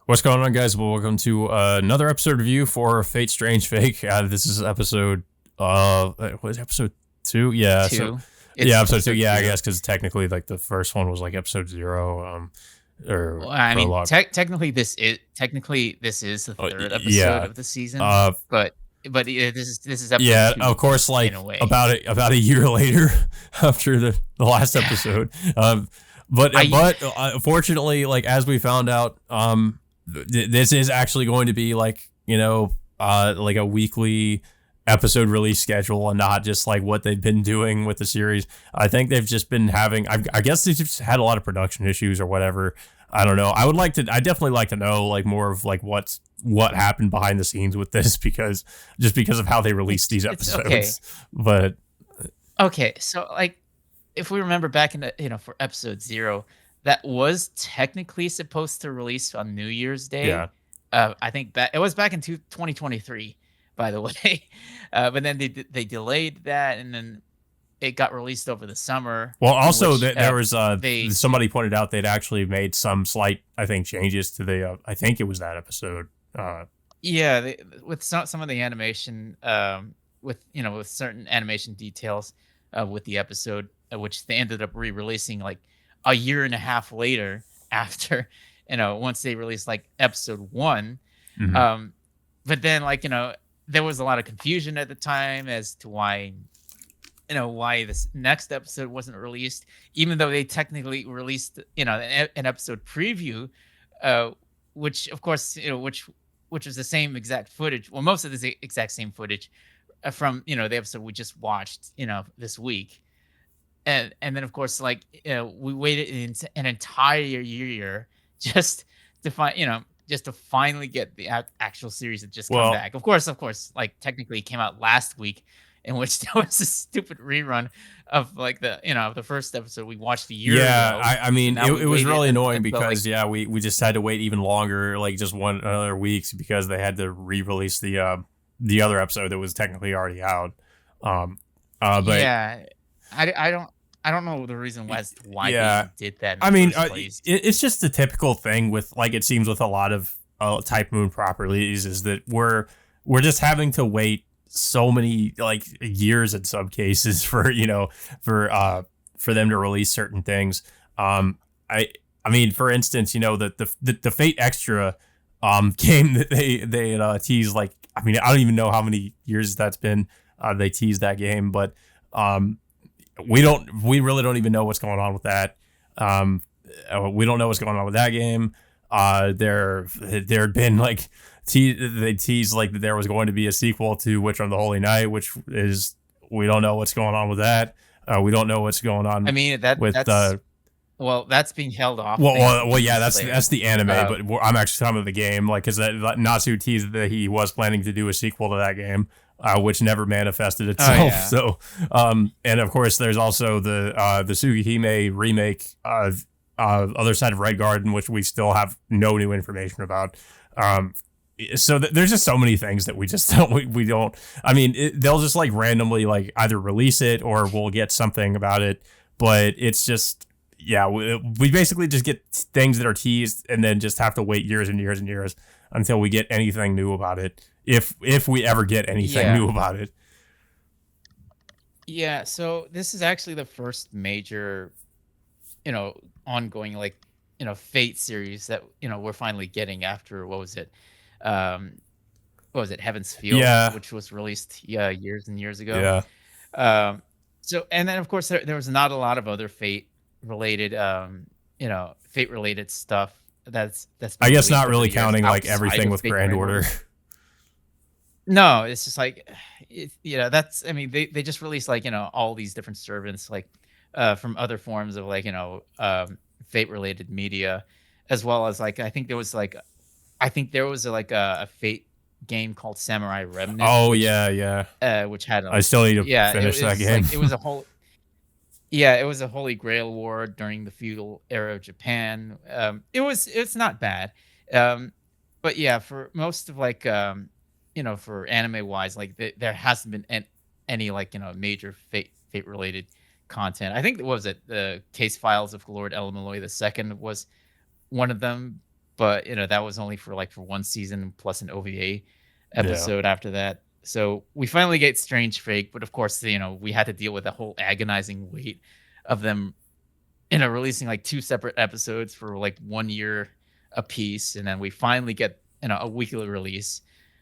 What's going on, guys? Well, welcome to another episode review for Fate Strange Fake. This is episode, what is it, episode 2? Yeah, so, Two. yeah, It's episode 2. episode Yeah, I two. guess because technically, like, the first one was like episode 0, or Well, I mean, prologue. technically this is the third episode Yeah. of the season, Uh, but this is episode yeah, of two course, in like, a way. about a year later after the last episode. I But fortunately, like, as we found out, this is actually going to be like a weekly episode release schedule and not just like what they've been doing with the series. I think they've just been having, I guess they've just had a lot of production issues or whatever. I don't know. I definitely like to know like more of like what happened behind the scenes with this because of how they release these it's okay. episodes. But Okay, so like if we remember back in the, for episode 0, that was technically supposed to release on New Year's yeah. Day. I think it was back in 2023, by the way. But then they delayed that, and then it got released over the summer, Well, in also which there was they somebody pointed out they'd actually made some slight, I think, changes to the I think it was that episode. yeah, with some of the animation, with certain animation details, with the episode, which they ended up re-releasing like a year and a half later after, once they released like episode 1. Mhm. Um, but then like there was a lot of confusion at the time as to why this next episode wasn't released, even though they technically released an episode preview, uh, which of course which was the same exact footage. Well, most of the exact same footage, from the episode we just watched this week, and then of course like we waited an entire year just just to finally get the actual series that just come Well, back. Of course, like technically it came out last week, in which there was a stupid rerun of like the first episode we watched a year yeah, ago. I So mean now we it was waited really annoying until like because yeah, we just had to wait even longer, like just one another weeks because they had to re-release the other episode that was technically already out. Um, but yeah, I don't know the reason why they yeah, even did that in I the mean, first place. it's just the typical thing with like it seems with a lot of Type Moon properties is that we're just having to wait so many like years in some cases for for them to release certain things. Um, I mean, for instance, the Fate Extra game that they had, teased, like, I mean, I don't even know how many years that's been. They teased that game, but um we really don't even know what's going on with that. Um, we don't know what's going on with that game. There had been like they teased like that there was going to be a sequel to Witch on the Holy Night, which is we don't know what's going on with that. We don't know what's going I on mean with that's being held off. yeah, Demon that's Slayer. the anime, Uh, but I'm actually talking about the game, like because Natsu teased that he was planning to do a sequel to that game, which never manifested oh itself. yeah. So, and of course, there's also the Tsugihime remake, Other Side of Red Garden, which we still have no new information about. Um, so there's just so many things that we just don't we don't. I mean, they'll just like randomly like either release it or we'll get something about it, but it's just yeah, we basically just get things that are teased and then just have to wait years and years and years until we get anything new about it. If we ever get anything Yeah. new about it. Yeah, so this is actually the first major, ongoing like, Fate series that, we're finally getting after Um what was it? Heaven's Field, Yeah, which was released, yeah, years and years ago. yeah. So and then of course there was not a lot of other Fate related stuff that's I been guess released not over really the years counting like outside everything of with Fate Grand Grand Order. Order. No, it's just like that's I mean they just released like, all these different servants like from other forms of like, fate related media, as well as like I think there was like a fate game called Samurai Remnant, Oh yeah, yeah. which had I a still need to yeah, finish it that was game. like it was a holy grail war during the feudal era of Japan. It's not bad. Um, but yeah, for most of like for anime wise, like there hasn't been any like major fate related content. I think what was it? The Case Files of Lord El Malloy II was one of them. but that was only for one season plus an OVA Yeah. episode after that. So we finally get Strange Fake, but of course, we had to deal with the whole agonizing wait of them, releasing like two separate episodes for like 1 year a piece, and then we finally get a weekly release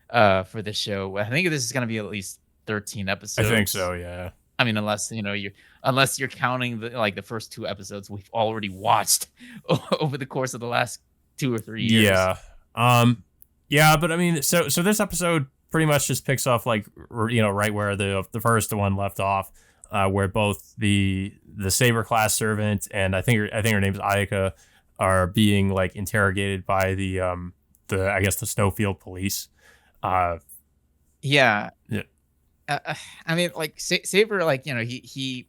for the show. I think this is going to be at least 13 I think episodes. so. Yeah. I mean, unless you're counting the first two episodes we've already watched over the course of the last 2 or 3 years. Yeah. Yeah, but I mean, so this episode pretty much just picks off like right where the first one left off, where both the Saber class servant and I think her name is Ayaka are being like interrogated by the I guess the Snowfield police. Uh, Yeah, yeah, I mean, like Saber, like he,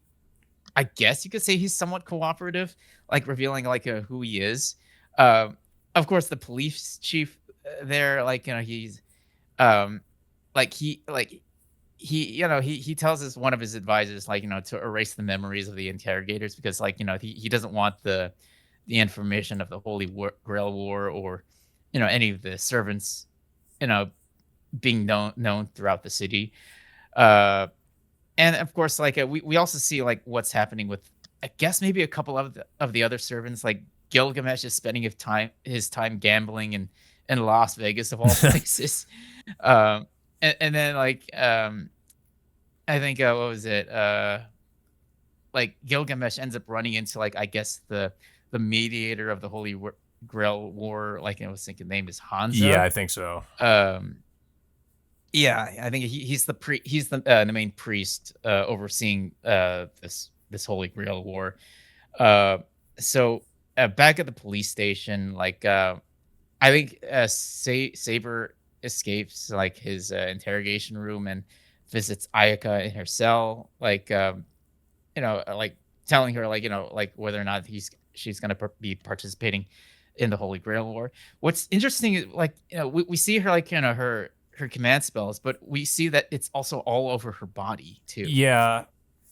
I guess you could say he's somewhat cooperative, like revealing like who he is. Um, of course, the police chief there, like he's um, he tells us one of his advisors, like to erase the memories of the interrogators because like he doesn't want the information of the Grail War or any of the servants you know being known throughout the city. Uh, and of course, like we also see like what's happening with I guess maybe a couple of the other servants. Like Gilgamesh is spending his time gambling in Las Vegas of all places. And then like I think what was it? Like Gilgamesh ends up running into like I guess the mediator of the Grail War. Like I was thinking, name is yeah, Hansa. I think so. Um, yeah, I think he's the main priest overseeing this Holy Grail War. Uh, so back at the police station, like I think Saber escapes like his interrogation room and visits Ayaka in her cell, like like telling her like like whether or not she's gonna be participating in the Holy Grail War. What's interesting is like we see her like her command spells, but we see that it's also all over her body too. Yeah,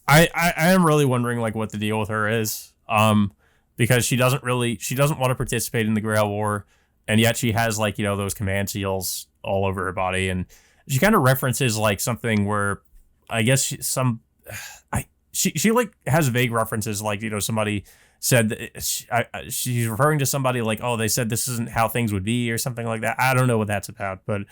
I am really wondering like what the deal with her is. Because she doesn't want to participate in the Grail War, and yet she has like those command seals all over her body, and she kind of references like something where I guess she like has vague references like somebody said that she's referring to somebody like, oh, they said this isn't how things would be or something like that. I don't know what that's about, but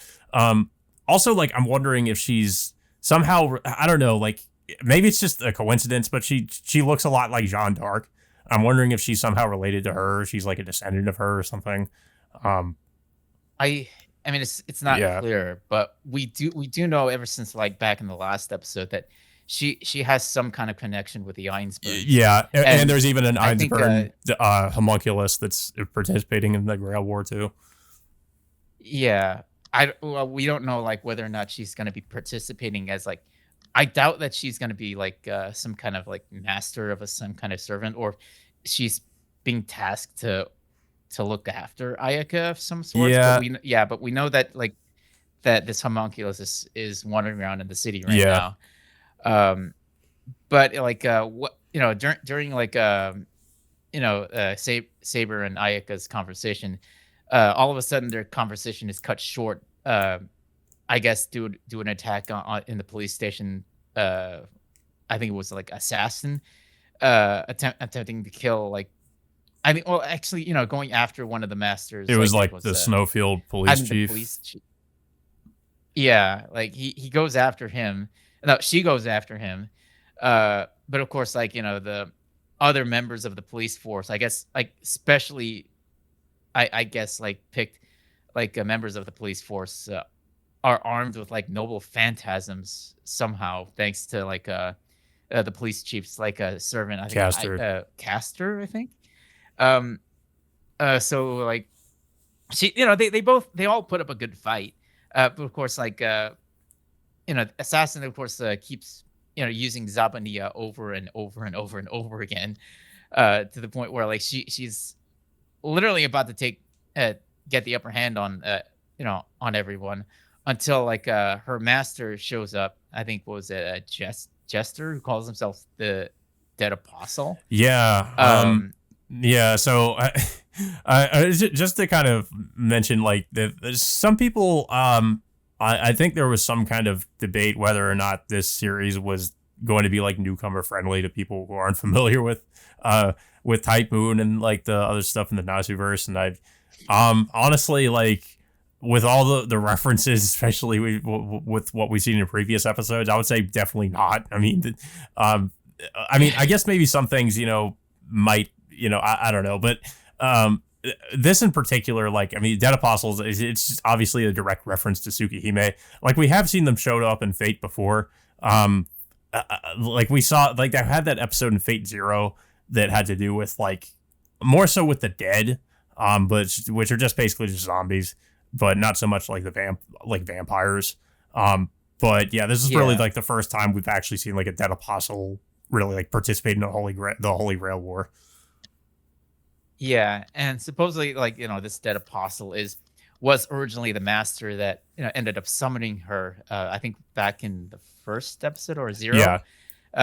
also like I'm wondering if she's somehow, I don't know, like maybe it's just a coincidence, but she looks a lot like Jeanne d'Arc. I'm wondering if she's somehow related to her. She's like a descendant of her or something. Um, I mean it's not yeah, clear, but we do know ever since like back in the last episode that she has some kind of connection with the Einsbergs. yeah, and And there's even an I think Einsburn homunculus that's participating in the Grail War too. yeah, we don't know like whether or not she's going to be participating as like I doubt that she's going to be like some kind of like master of some kind of servant, or she's being tasked to look after Ayaka of some sorts. But Yeah, but we know that like that this homunculus is wandering around in the city right yeah. now. Um, but like what during like Saber and Ayaka's conversation, all of a sudden their conversation is cut short. I guess do an attack in the police station. I think it was like assassin attempting to kill like I mean well actually going after one of the masters It was like it like was the Snowfield I police mean the chief. police chief. Yeah, like he goes after him. No, she goes after him. But of course like the other members of the police force I guess like especially I guess like picked like members of the police force are armed with like noble phantasms somehow, thanks to like the police chief's like a servant. I think Caster. Caster. I think. Um. So like they all put up a good fight. But of course like assassin of course keeps using Zabania over and over and over and over again, to the point where like she's literally about to get the upper hand on on everyone until like her master shows up. I think what was it Jester who calls himself the Dead Apostle. Yeah. Um Yeah. So Just to kind of mention, like, some people, I think there was some kind of debate whether or not this series was going to be like newcomer friendly to people who aren't familiar with Type Moon and like the other stuff in the Nasuverse. And honestly, like, with all the references, especially with what we've seen in previous episodes, I would say definitely not. I guess maybe some things, might, I don't know, but this in particular, like, Dead Apostles, it's just obviously a direct reference to Tsukihime. Like, we have seen them showed up in Fate before. Like, we saw, like, they had that episode in Fate Zero that had to do with, like, more so with the dead, but which are just basically just zombies, but not so much like vampires. But yeah, this is really like the first time we've actually seen like a Dead Apostle really like participate in the Holy Grail War. Yeah, and supposedly, like, this Dead Apostle was originally the master that ended up summoning her. I think back in the first episode or Zero. Yeah.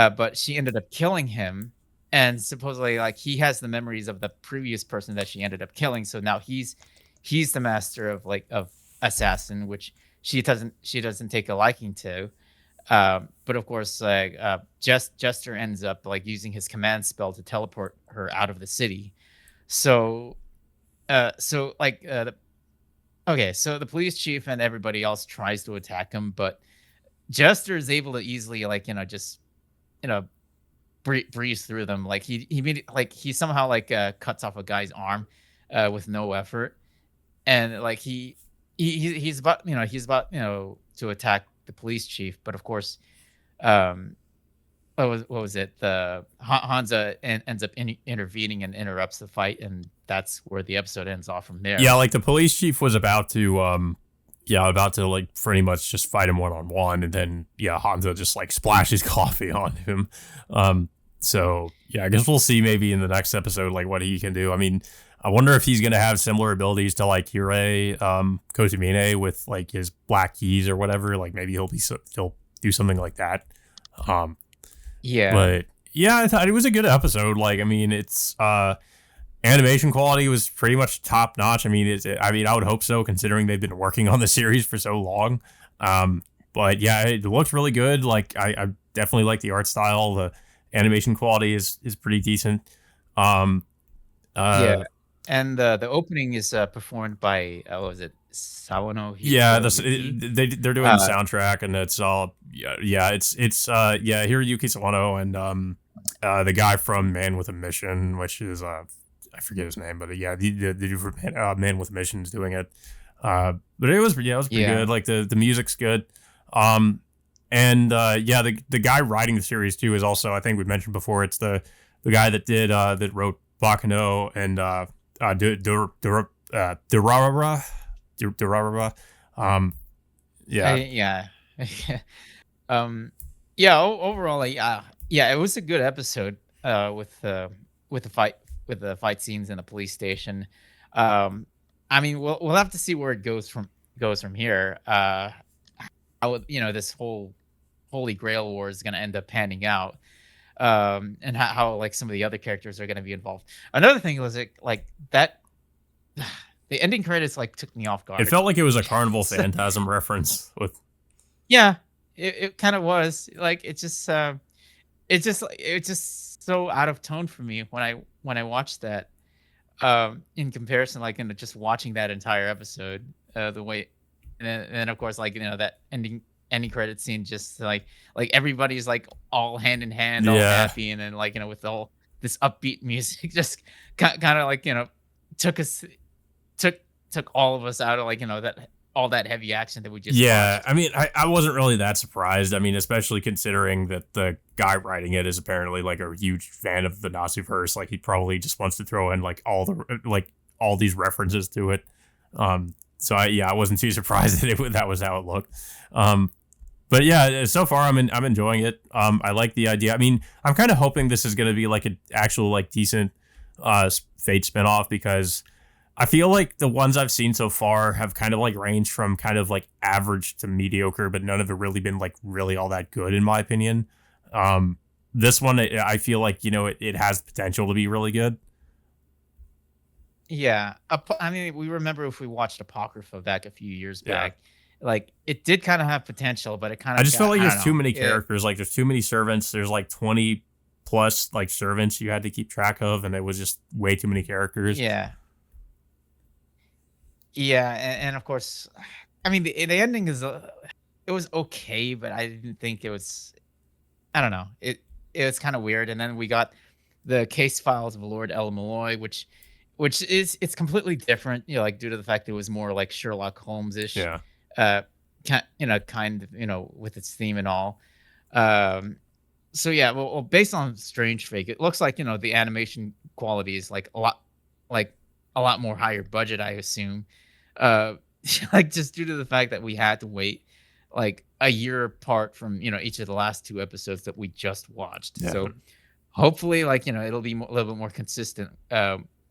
But she ended up killing him, and supposedly, like, he has the memories of the previous person that she ended up killing. So now he's the master of assassin, which she doesn't take a liking to. But of course, like, Jester ends up like using his command spell to teleport her out of the city. So so the police chief and everybody else tries to attack him, but Jester is able to easily, like, just breeze through them. Like, he somehow like cuts off a guy's arm with no effort, and like he's about to attack the police chief, but of course, what was it? The Hansa ends up intervening and interrupts the fight, and that's where the episode ends off from there. Yeah, like the police chief was about to like pretty much just fight him one-on-one, and then Hansa just like splashes coffee on him. So yeah, I guess we'll see maybe in the next episode like what he can do. I wonder if he's gonna have similar abilities to like Hirei Kotomine with like his black keys or whatever. Like maybe he'll do something like that. Yeah. But yeah, I thought it was a good episode. Like, it's animation quality was pretty much top notch. I would hope so, considering they've been working on the series for so long. But yeah, it looks really good. Like, I definitely like the art style. The animation quality is pretty decent. Yeah. And the opening is performed by what was it, Sawano? Yeah, they're doing the soundtrack, and it's all it's Hiroyuki Sawano and the guy from Man with a Mission, which is I forget his name, but the dude from Man with a Mission is doing it. But it was pretty good. Like the music's good. And the guy writing the series too is also, I think we mentioned before, it's the guy that did that wrote Baccano and Durarara. Overall, it was a good episode with the fight scenes in the police station. We'll have to see where it goes from here. This whole Holy Grail War is going to end up panning out, and how like some of the other characters are going to be involved. Another thing was like that. The ending credits like took me off guard. It felt like it was a Carnival Phantasm reference with. Yeah, it kind of was. Like, it's just so out of tone for me when I watched that. In comparison, like, just watching that entire episode, the way, and then of course, like, that ending credit scene, just like everybody's like all hand in hand, all happy, and then like with all this upbeat music, just kind of like took all of us out of like that all that heavy action that we just watched. I wasn't really that surprised. Especially considering that the guy writing it is apparently like a huge fan of the Nasuverse. Like, he probably just wants to throw in like all these references to it. So I wasn't too surprised that was how it looked. But yeah, so far I'm enjoying it. I like the idea. I'm kind of hoping this is going to be like an actual like decent Fate spinoff, because I feel like the ones I've seen so far have kind of like ranged from kind of like average to mediocre, but none of it really been like really all that good in my opinion. This one, I feel like, it has potential to be really good. Yeah, I mean, we remember if we watched Apocrypha back a few years Yeah. back, like it did kind of have potential, but it kind I of just felt got like I don't there's too know. many Yeah, characters. Like there's too many servants. There's like 20 plus like servants you had to keep track of, and it was just way too many characters. yeah, yeah, and of course, I mean the ending is it was okay, but I didn't think it was. I don't know. It was kind of weird, and then we got the case files of Lord El Malloy, which is it's completely different, you know, like due to the fact that it was more like Sherlock Holmes ish, Yeah. uh, kind of, you know, with its theme and all. Um, so yeah, well, based on Strange Fake, it looks like, you know, the animation quality is like a lot more higher budget, I assume. Uh, like just due to the fact that we had to wait like a year apart from, you know, each of the last two episodes that we just watched. Yeah. So hopefully, like, you know, it'll be a little bit more consistent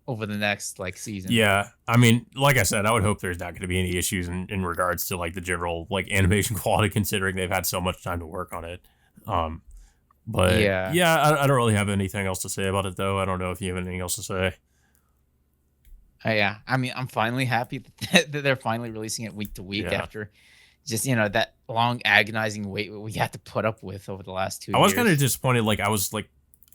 over the next like season. Yeah. I mean, like I said, I would hope there's not going to be any issues in regards to like the general like animation quality, considering they've had so much time to work on it. Um, but Yeah. yeah, I don't really have anything else to say about it though. I don't know if you have anything else to say. Yeah. I mean, I'm finally happy that they're finally releasing it week to week Yeah. after just, you know, that long agonizing wait we had to put up with over the last two I was kind of years. disappointed.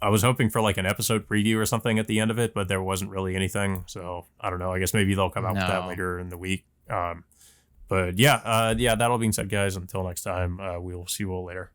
I was hoping for like an episode preview or something at the end of it, but there wasn't really anything. So I don't know. I guess maybe they'll come out with that No. later in the week. But yeah, yeah. That all being said, guys, until next time, we will see you all later.